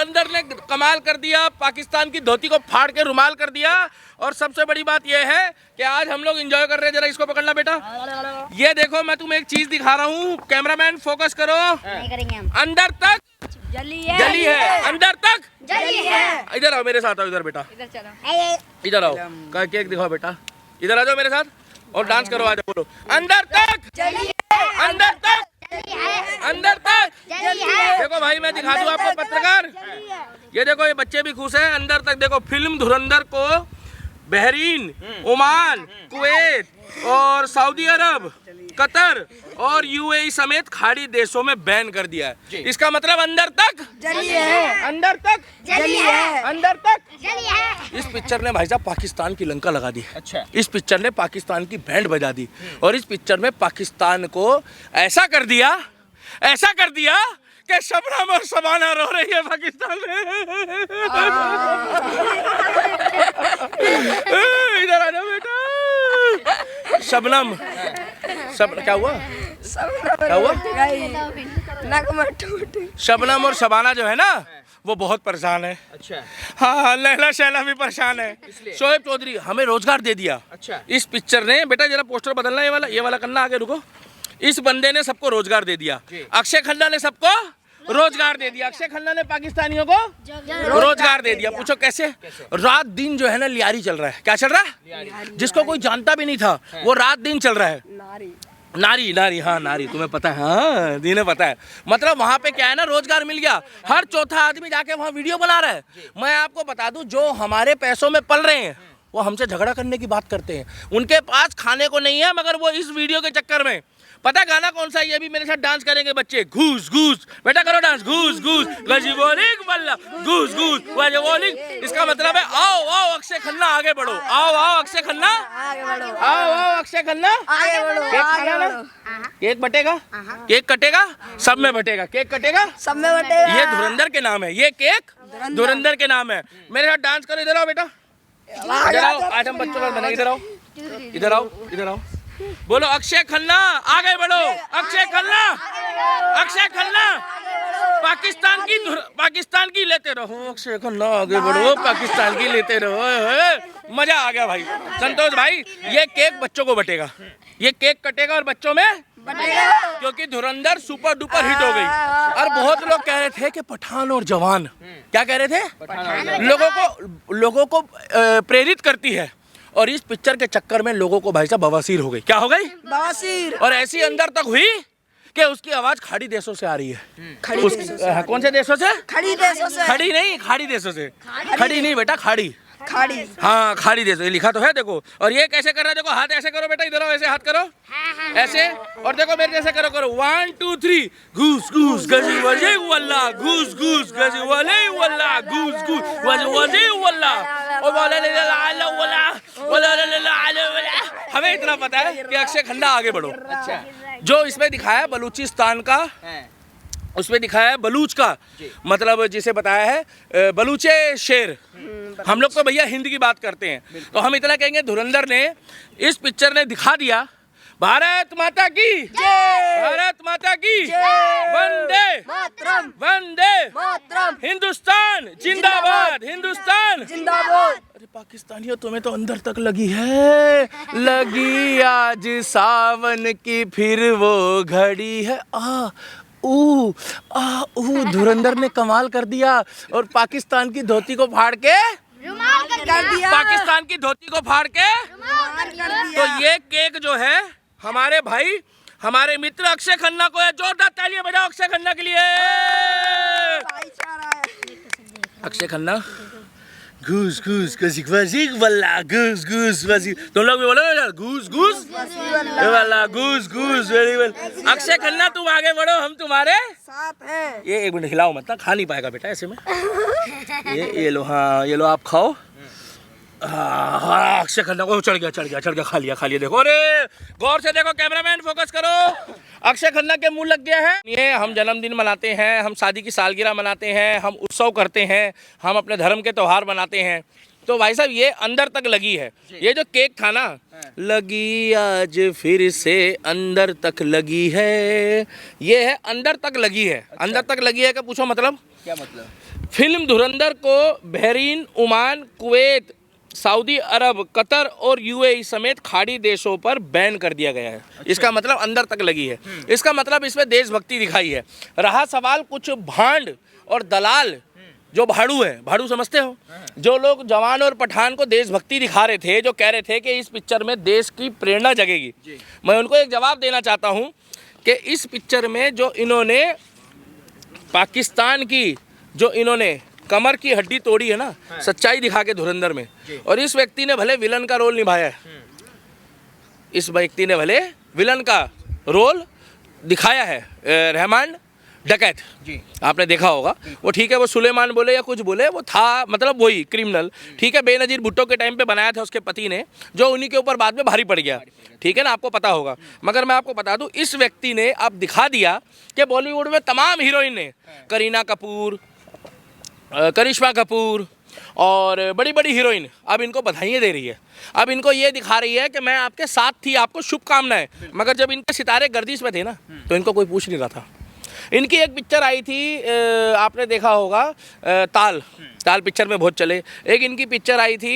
अंदर ने कमाल कर दिया, पाकिस्तान की धोती को फाड़ के रुमाल कर दिया। और सबसे बड़ी बात यह है कि आज हम लोग एंजॉय कर रहे हैं। जरा इसको पकड़ना बेटा, ये देखो मैं तुम्हें एक चीज दिखा रहा हूँ, कैमरामैन फोकस करो। नहीं करेंगे हम। अंदर तक जली है, अंदर तक जली है। इधर आओ मेरे साथ, आओ इधर बेटा, इधर चलो। इधर आओ, केक दिखाओ बेटा, इधर आ जाओ मेरे साथ और डांस करो। आ जाओ, बोलो अंदर तक जली है, अंदर तक जली है, अंदर तक। जली है। देखो भाई मैं दिखा दूं आपको पत्रकार, ये देखो ये बच्चे भी खुश हैं। अंदर तक देखो, फिल्म धुरंधर को बहरीन, ओमान, कुवैत और सऊदी अरब, कतर और यूएई समेत खाड़ी देशों में बैन कर दिया है। इसका मतलब अंदर तक जली है, अंदर तक जली है, अंदर तक जली है। इस पिक्चर ने भाई साहब पाकिस्तान की लंका लगा दी। अच्छा। इस पिक्चर ने पाकिस्तान की बैंड बजा दी और इस पिक्चर में पाकिस्तान को ऐसा कर दिया कि शबनम और शबाना रो रही है पाकिस्तान में। इधर आ जाओ बेटा। शबनम क्या हुआ? शबनम और शबाना जो है ना वो बहुत परेशान है। अच्छा। हाँ, लैला शैला भी परेशान है। शोएब चौधरी हमें रोजगार दे दिया। अच्छा। इस पिक्चर ने, बेटा जरा पोस्टर बदलना, ये वाला करना, आगे रुको। इस बंदे ने सबको रोजगार दे दिया। अक्षय खन्ना ने सबको रोजगार दे दिया। अक्षय खन्ना ने पाकिस्तानियों को रोजगार दे दिया। पूछो कैसे? रात दिन जो है ना लियारी चल रहा है। क्या चल रहा है? जिसको कोई जानता भी नहीं था वो रात दिन चल रहा है। नारी, हाँ नारी, तुम्हें पता है? हाँ, इन्हें पता है। मतलब वहाँ पे क्या है ना, रोजगार मिल गया। हर चौथा आदमी जाके वहाँ वीडियो बना रहा है। मैं आपको बता दूं, जो हमारे पैसों में पल रहे हैं वो हमसे झगड़ा करने की बात करते हैं। उनके पास खाने को नहीं है, मगर वो इस वीडियो के चक्कर में, पता गाना कौन सा है? ये भी मेरे साथ डांस करेंगे बच्चे। घूस घूस, बेटा करो डांस। घूस घूस गजीबोलिक बल्ला, घूस घूस गजीबोलिक। इसका मतलब है आओ आओ अक्षय खन्ना आगे बढ़ो, आओ आओ अक्षय खन्ना आगे बढ़ो, आओ आओ अक्षय खन्ना आगे बढ़ो, केक खाना ना? केक बटेगा, केक कटेगा, सब में बटेगा, केक कटेगा, सब में बटेगा। ये धुरंधर के नाम है, ये केक धुरंधर के नाम है। मेरे साथ डांस करो। इधर आओ बेटा, इधर आओ। आज हम बच्चों का बना। इधर आओ, इधर आओ, इधर आओ। बोलो अक्षय खन्ना आगे बढ़ो, अक्षय खन्ना, अक्षय खन्ना। पाकिस्तान की लेते रहो, अक्षय खन्ना आगे बढ़ो, पाकिस्तान की लेते रहो। मजा आ गया भाई। संतोष भाई, ये केक बच्चों को बटेगा, ये केक कटेगा और बच्चों में बटेगा, क्योंकि धुरंधर सुपर डुपर हिट हो गई। और बहुत लोग कह रहे थे कि पठान और जवान, क्या कह रहे थे? लोगों को प्रेरित करती है। और इस पिक्चर के चक्कर में लोगों को भाई साहब बवासीर हो गई। क्या हो गई? बवासीर। और ऐसी अंदर तक हुई कि उसकी आवाज खाड़ी देशों से आ रही है। कौन से देशों से? खड़ी देशों से। खड़ी नहीं, खाड़ी देशों से। खड़ी नहीं बेटा, खाड़ी। खाड़ी। हाँ, खाड़ी देशों, ये लिखा तो है देखो। और ये कैसे कर रहा है? देखो हाथ ऐसे करो बेटा, इधर आओ, ऐसे हाथ करो, ऐसे। और देखो मेरे जैसे करो, करो 1 2 3। घूस घूस गजी वजे वल्ला, घूस घूस गजी वले वल्ला, घूस घूस वजे वजे वल्ला। और बोला ले ला ला वल्ला, बोला ले ला ला वल्ला। हमें इतना पता है कि अक्षय खन्ना आगे बढ़ो। अच्छा। जो इसमें दिखाया बलूचिस्तान का, उसमें दिखाया है बलूच का, मतलब जिसे बताया है बलूचे शेर। हम लोग तो भैया हिंदी की बात करते हैं, तो हम इतना कहेंगे धुरंधर ने, इस पिक्चर ने दिखा दिया, भारत माता की जय, भारत माता की जय, वंदे मातरम, वंदे मातरम, हिंदुस्तान जिंदाबाद, हिंदुस्तान जिंदाबाद। अरे पाकिस्तानियों, तुम्हें तो अंदर तक लगी है, लगी आज सावन की फिर वो घड़ी है। धुरंधर ने कमाल कर दिया और पाकिस्तान की धोती को फाड़ के कर दिया। पाकिस्तान की धोती को फाड़ के तो ये केक जो है हमारे भाई, हमारे मित्र अक्षय खन्ना को है। जोरदार तालियां बजाओ अक्षय खन्ना के लिए। अक्षय खन्ना घूस घूस वजीक वल्ला, घूस घूस वजीक। तुम लोग भी बोलो यार, घूस घूस वल्ला, घूस घूस वेरी वेल। अक्षय खन्ना तुम आगे बढ़ो, हम तुम्हारे साथ हैं। ये एक मिनट हिलाओ मत ना, खा नहीं पाएगा बेटा ऐसे में। ये लो, हाँ ये लो आप खाओ। हाँ, अक्षय खन्ना को चढ़ गया, खा लिया। देखो, अरे गौर से देखो, कैमरामैन फोकस करो। अक्षय खन्ना के मुंह लग गया है। ये हम जन्मदिन मनाते हैं, हम शादी की सालगिरह मनाते हैं, हम उत्सव करते हैं, हम अपने धर्म के त्योहार मनाते हैं। तो भाई साहब ये अंदर तक लगी है। ये जो केक था ना, लगी आज फिर से अंदर तक लगी है, ये है अंदर तक लगी है। अंदर तक लगी है का पूछो मतलब क्या मतलब? फिल्म धुरंधर को बहरीन, ओमान, कुवैत, सऊदी अरब, कतर और यूएई समेत खाड़ी देशों पर बैन कर दिया गया है। इसका मतलब अंदर तक लगी है। इसका मतलब इसमें देशभक्ति दिखाई है। रहा सवाल कुछ भांड और दलाल जो भाड़ू है, भाड़ू समझते हो, जो लोग जवान और पठान को देशभक्ति दिखा रहे थे, जो कह रहे थे कि इस पिक्चर में देश की प्रेरणा जगेगी, मैं उनको एक जवाब देना चाहता हूं कि इस पिक्चर में जो इन्होंने पाकिस्तान की जो इन्होंने कमर की हड्डी तोड़ी है ना, सच्चाई दिखा के धुरंधर में, और इस व्यक्ति ने भले विलन का रोल निभाया है, इस व्यक्ति ने भले विलन का रोल दिखाया है, रहमान डकैत जी आपने देखा होगा। वो ठीक है, वो सुलेमान बोले या कुछ बोले, वो था मतलब वही क्रिमिनल, ठीक है। बेनजीर भुट्टो के टाइम पे बनाया था उसके पति ने, जो उन्हीं के ऊपर बाद में भारी पड़ गया, ठीक है ना, आपको पता होगा। मगर मैं आपको बता दूं, इस व्यक्ति ने अब दिखा दिया कि बॉलीवुड में तमाम हीरोइन ने, करीना कपूर, करिश्मा कपूर और बड़ी बड़ी हीरोइन अब इनको बधाइयाँ दे रही है। अब इनको ये दिखा रही है कि मैं आपके साथ थी, आपको शुभकामनाएं। मगर जब इनके सितारे गर्दिश में थे ना, तो इनको कोई पूछ नहीं रहा था। इनकी एक पिक्चर आई थी, आपने देखा होगा, ताल पिक्चर में बहुत चले। एक इनकी पिक्चर आई थी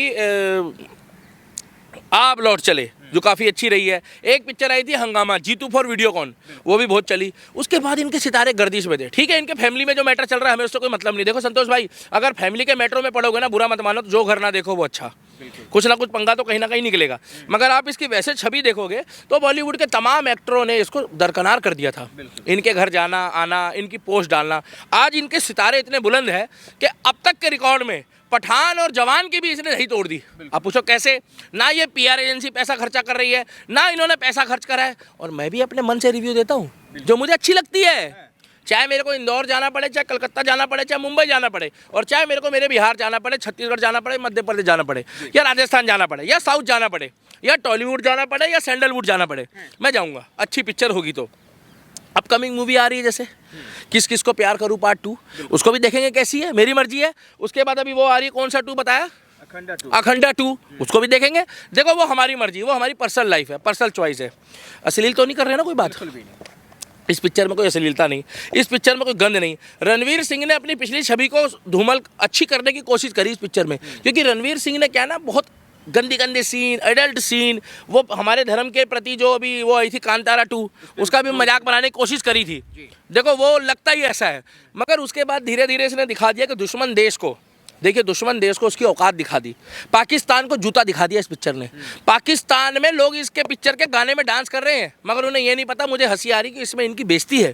आप लौट चले, जो काफ़ी अच्छी रही है। एक पिक्चर आई थी हंगामा, जीतू फॉर वीडियोकॉन, वो भी बहुत चली। उसके बाद इनके सितारे गर्दिश में थे, ठीक है। इनके फैमिली में जो मैटर चल रहा है हमें उससे कोई मतलब नहीं। देखो संतोष भाई, अगर फैमिली के मैटरों में पड़ोगे ना, बुरा मत मानो, तो जो घर ना देखो वो अच्छा, कुछ ना कुछ पंगा तो कहीं ना कहीं निकलेगा। मगर आप इसकी वैसे छवि देखोगे तो बॉलीवुड के तमाम एक्टरों ने इसको दरकिनार कर दिया था। इनके घर जाना आना, इनकी पोस्ट डालना। आज इनके सितारे इतने बुलंद हैं कि अब तक के रिकॉर्ड में पठान और जवान की भी इसने दही तोड़ दी। आप पूछो कैसे? ना ये पीआर एजेंसी पैसा खर्चा कर रही है, ना इन्होंने पैसा खर्च करा है। और मैं भी अपने मन से रिव्यू देता हूँ जो मुझे अच्छी लगती है, चाहे मेरे को इंदौर जाना पड़े, चाहे कलकत्ता जाना पड़े, चाहे मुंबई जाना पड़े, और चाहे मेरे को मेरे बिहार जाना पड़े, छत्तीसगढ़ जाना पड़े, मध्य प्रदेश जाना पड़े, या राजस्थान जाना पड़े, या साउथ जाना पड़े, या टॉलीवुड जाना पड़े, या सैंडलवुड जाना पड़े, मैं जाऊँगा। अच्छी पिक्चर होगी तो। अपकमिंग मूवी आ रही है जैसे किस किस को प्यार करूं पार्ट 2, उसको भी देखेंगे कैसी है, मेरी मर्जी है। उसके बाद अभी वो आ रही है, कौन सा 2 बताया? अखंडा 2, उसको भी देखेंगे। देखो वो हमारी मर्जी, वो हमारी पर्सनल लाइफ है, पर्सनल चॉइस है। अश्लील तो नहीं कर रहे ना कोई बात? इस पिक्चर में कोई अश्लीलता नहीं, इस पिक्चर में कोई गंद नहीं। रणवीर सिंह ने अपनी पिछली छवि को धूमल अच्छी करने की कोशिश करी इस पिक्चर में, क्योंकि रणवीर सिंह ने क्या ना, बहुत गंदी गंदे सीन, एडल्ट सीन, वो हमारे धर्म के प्रति जो अभी वो आई थी कांतारा 2, उसका भी मजाक बनाने की कोशिश करी थी। देखो वो लगता ही ऐसा है, मगर उसके बाद धीरे धीरे इसने दिखा दिया कि दुश्मन देश को, देखिए दुश्मन देश को उसकी औकात दिखा दी। पाकिस्तान को जूता दिखा दिया इस पिक्चर ने। पाकिस्तान में लोग इसके पिक्चर के गाने में डांस कर रहे हैं, मगर उन्हें ये नहीं पता, मुझे हंसी आ रही कि इसमें इनकी बेइज्जती है।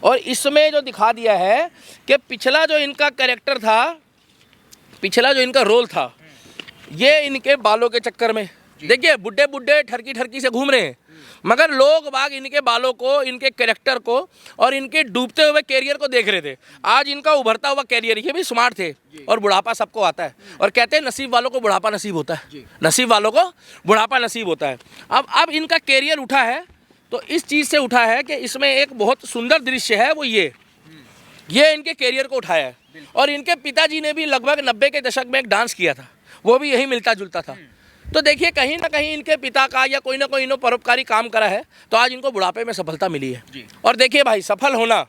और इसमें जो दिखा दिया है कि पिछला जो इनका कैरेक्टर था, पिछला जो इनका रोल था, ये इनके बालों के चक्कर में, देखिए बुड्ढे बुड्ढे ठरकी ठरकी से घूम रहे हैं, मगर लोग बाग इनके बालों को, इनके कैरेक्टर को और इनके डूबते हुए कैरियर को देख रहे थे। आज इनका उभरता हुआ कैरियर, ये भी स्मार्ट थे, और बुढ़ापा सबको आता है, और कहते हैं नसीब वालों को बुढ़ापा नसीब होता है, नसीब वालों को बुढ़ापा नसीब होता है। अब इनका कैरियर उठा है, तो इस चीज़ से उठा है कि इसमें एक बहुत सुंदर दृश्य है, वो ये इनके कैरियर को उठाया है। और इनके पिताजी ने भी लगभग 90 के दशक में एक डांस किया था, वो भी यही मिलता जुलता था। तो देखिए कहीं ना कहीं इनके पिता का या कोई ना कोई इन्होंने परोपकारी काम करा है, तो आज इनको बुढ़ापे में सफलता मिली है। और देखिए भाई, सफल होना,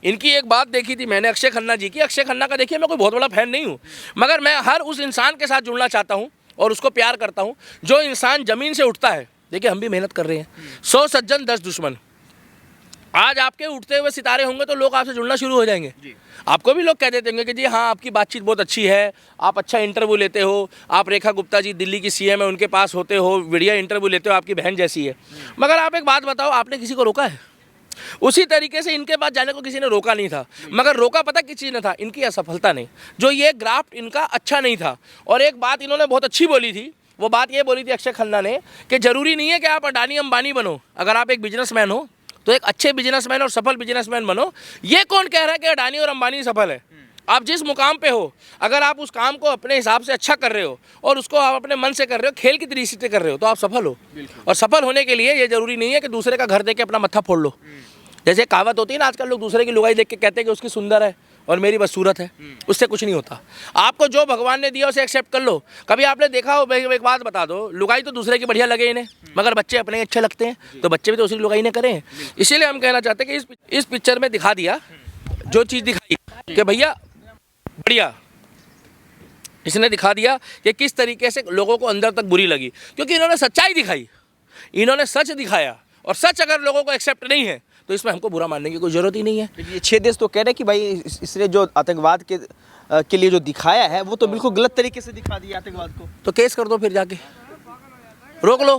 इनकी एक बात देखी थी मैंने अक्षय खन्ना जी की। अक्षय खन्ना का देखिए मैं कोई बहुत बड़ा फैन नहीं हूँ, मगर मैं हर उस इंसान के साथ जुड़ना चाहता हूँ और उसको प्यार करता हूँ जो इंसान ज़मीन से उठता है। देखिए हम भी मेहनत कर रहे हैं, 100 सज्जन 10 दुश्मन। आज आपके उठते हुए सितारे होंगे तो लोग आपसे जुड़ना शुरू हो जाएंगे। आपको भी लोग कह देते होंगे कि जी हाँ आपकी बातचीत बहुत अच्छी है, आप अच्छा इंटरव्यू लेते हो, आप रेखा गुप्ता जी दिल्ली की सीएम है उनके पास होते हो, बढ़िया इंटरव्यू लेते हो, आपकी बहन जैसी है। मगर आप एक बात बताओ, आपने किसी को रोका है? उसी तरीके से इनके पास जाने को किसी ने रोका नहीं था, मगर रोका पता किस चीज़ ने था? इनकी असफलता नहीं, जो ये ग्राफ्ट इनका अच्छा नहीं था। और एक बात इन्होंने बहुत अच्छी बोली थी, वो बात ये बोली थी अक्षय खन्ना ने कि ज़रूरी नहीं है कि आप अडानी अंबानी बनो, अगर आप एक बिजनेसमैन हो तो एक अच्छे बिजनेसमैन और सफल बिजनेसमैन बनो। ये कौन कह रहा है कि अडानी और अंबानी सफल है? आप जिस मुकाम पे हो, अगर आप उस काम को अपने हिसाब से अच्छा कर रहे हो और उसको आप अपने मन से कर रहे हो, खेल की तरीके से कर रहे हो, तो आप सफल हो। और सफल होने के लिए ये जरूरी नहीं है कि दूसरे का घर देख के अपना मत्था फोड़ लो। जैसे कहावत होती है ना, आजकल लोग दूसरे की लुगाई देख के कहते हैं कि उसकी सुंदर है और मेरी बस सूरत है, उससे कुछ नहीं होता। आपको जो भगवान ने दिया उसे एक्सेप्ट कर लो। कभी आपने देखा हो, एक बात बता दो, लुगाई तो दूसरे की बढ़िया लगे इन्हें, मगर बच्चे अपने अच्छे लगते हैं, तो बच्चे भी तो उसी लुगाई ने करें। इसीलिए हम कहना चाहते हैं कि इस पिक्चर में दिखा दिया जो चीज़ दिखाई। कि भैया बढ़िया, इसने दिखा दिया कि किस तरीके से लोगों को अंदर तक बुरी लगी, क्योंकि इन्होंने सच्चाई दिखाई, इन्होंने सच दिखाया, और सच अगर लोगों को एक्सेप्ट नहीं है तो इसमें हमको बुरा मानने की कोई ज़रूरत ही नहीं है। ये 6 देश तो कह रहे हैं कि भाई इसने जो आतंकवाद के लिए जो दिखाया है वो तो बिल्कुल गलत तरीके से दिखा दिया आतंकवाद को। तो केस कर दो, फिर जाके रोक लो,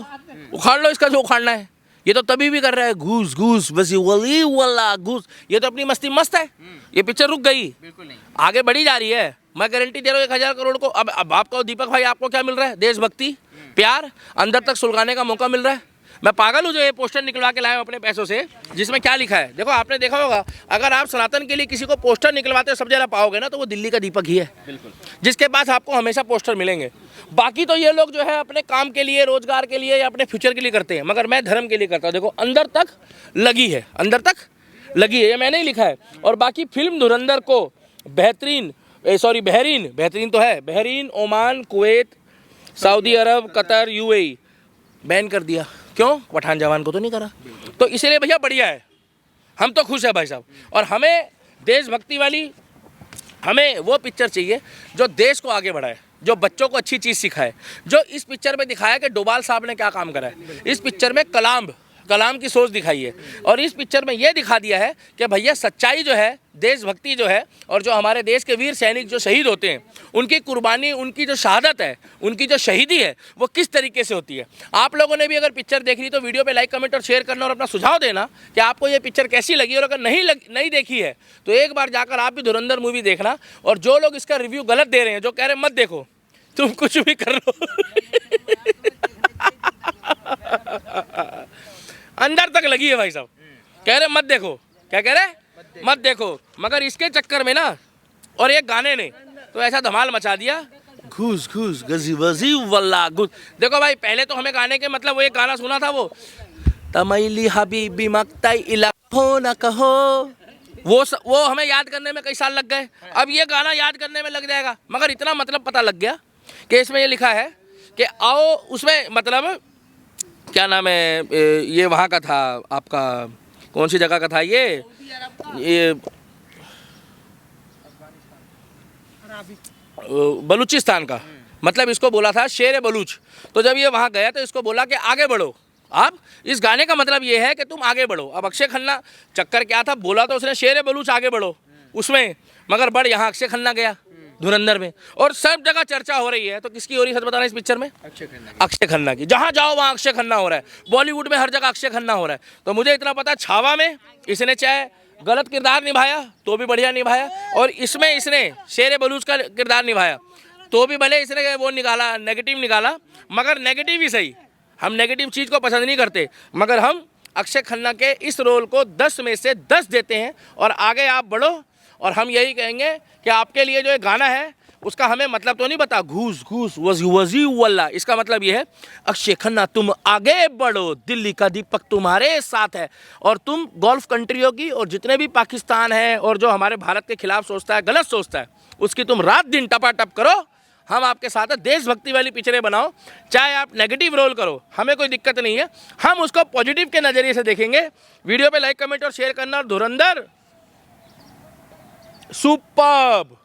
उखाड़ लो इसका जो उखाड़ना है। ये तो तभी भी कर रहा है, घूस घूस बस वली वाला घूस, ये तो अपनी मस्ती मस्त है। ये पिक्चर रुक गई, बिल्कुल नहीं, आगे बढ़ी जा रही है। मैं गारंटी दे रहा हूँ 1000 करोड़ को। अब आपको दीपक भाई, आपको क्या मिल रहा है? देशभक्ति, प्यार, अंदर तक सुलगाने का मौका मिल रहा है। मैं पागल हूँ जो ये पोस्टर निकलवा के लाए हूँ अपने पैसों से, जिसमें क्या लिखा है देखो, आपने देखा होगा, अगर आप सनातन के लिए किसी को पोस्टर निकलवाते हो सब जगह पाओगे ना, तो वो दिल्ली का दीपक ही है, बिल्कुल, जिसके पास आपको हमेशा पोस्टर मिलेंगे। बाकी तो ये लोग जो है अपने काम के लिए, रोजगार के लिए या अपने फ्यूचर के लिए करते हैं, मगर मैं धर्म के लिए करता हूँ। देखो अंदर तक लगी है, अंदर तक लगी है, ये मैंने ही लिखा है। और बाकी फिल्म धुरंधर को बहरीन, तो है, बहरीन, ओमान, कुवैत, सऊदी अरब, कतर, यूएई बैन कर दिया। क्यों? पठान जवान को तो नहीं करा, तो इसीलिए भैया बढ़िया है, हम तो खुश है भाई साहब। और हमें देशभक्ति वाली, हमें वो पिक्चर चाहिए जो देश को आगे बढ़ाए, जो बच्चों को अच्छी चीज़ सिखाए। जो इस पिक्चर में दिखाया कि डोभाल साहब ने क्या काम करा है, इस पिक्चर में कलाम की सोच दिखाई है, और इस पिक्चर में ये दिखा दिया है कि भैया सच्चाई जो है, देशभक्ति जो है, और जो हमारे देश के वीर सैनिक जो शहीद होते हैं, उनकी कुर्बानी, उनकी जो शहादत है, उनकी जो शहीदी है, वो किस तरीके से होती है। आप लोगों ने भी अगर पिक्चर देख ली तो वीडियो पे लाइक, कमेंट और शेयर करना, और अपना सुझाव देना कि आपको ये पिक्चर कैसी लगी। और अगर नहीं देखी है तो एक बार जाकर आप भी धुरंधर मूवी देखना। और जो लोग इसका रिव्यू गलत दे रहे हैं, जो कह रहे हैं मत देखो, तुम कुछ भी कर लो अंदर तक लगी है भाई साहब, कह रहे मत देखो, क्या कह रहे? मत देखो। मगर इसके चक्कर में ना, और एक गाने ने तो ऐसा धमाल मचा दिया, घूस घूस गजी वजी वल्ला घूस। देखो भाई, पहले तो हमें गाने के मतलब, वो एक गाना सुना था, वो तमैली हबीबी मक्ताई इलाहो न कहो, वो हमें याद करने में कई साल लग गए। अब ये गाना याद करने में लग जाएगा, मगर इतना मतलब पता लग गया कि इसमें ये लिखा है कि आओ, उसमें मतलब क्या नाम है, ये वहाँ का था, आपका कौन सी जगह का था ये बलूचिस्तान का, मतलब इसको बोला था शेर बलूच। तो जब ये वहाँ गया तो इसको बोला कि आगे बढ़ो। अब इस गाने का मतलब ये है कि तुम आगे बढ़ो। अब अक्षय खन्ना, चक्कर क्या था, बोला तो उसने शेर बलूच आगे बढ़ो उसमें, मगर बढ़ यहाँ अक्षय खन्ना गया धुरंधर में, और सब जगह चर्चा हो रही है। तो किसकी हो रही है सच बताना इस पिक्चर में? अक्षय खन्ना की। जहाँ जाओ वहाँ अक्षय खन्ना हो रहा है, बॉलीवुड में हर जगह अक्षय खन्ना हो रहा है। तो मुझे इतना पता, छावा में इसने चाहे गलत किरदार निभाया तो भी बढ़िया निभाया, और इसमें इसने शेर बलूच का किरदार निभाया तो भी भले इसने वो निकाला, नेगेटिव निकाला, मगर नेगेटिव ही सही। हम नेगेटिव चीज़ को पसंद नहीं करते, मगर हम अक्षय खन्ना के इस रोल को 10 में से 10 देते हैं। और आगे आप बढ़ो, और हम यही कहेंगे कि आपके लिए जो ये गाना है उसका हमें मतलब तो नहीं पता, घूस घूस वजी वल्ला, इसका मतलब ये है अक्षय खन्ना तुम आगे बढ़ो, दिल्ली का दीपक तुम्हारे साथ है। और तुम गल्फ कंट्रियों की, और जितने भी पाकिस्तान है और जो हमारे भारत के खिलाफ सोचता है, गलत सोचता है, उसकी तुम रात दिन टपाटप करो, हम आपके साथ है। देशभक्ति वाली पिक्चरें बनाओ, चाहे आप नेगेटिव रोल करो, हमें कोई दिक्कत नहीं है, हम उसको पॉजिटिव के नज़रिए से देखेंगे। वीडियो पे लाइक, कमेंट और शेयर करना। धुरंधर सुपर्ब।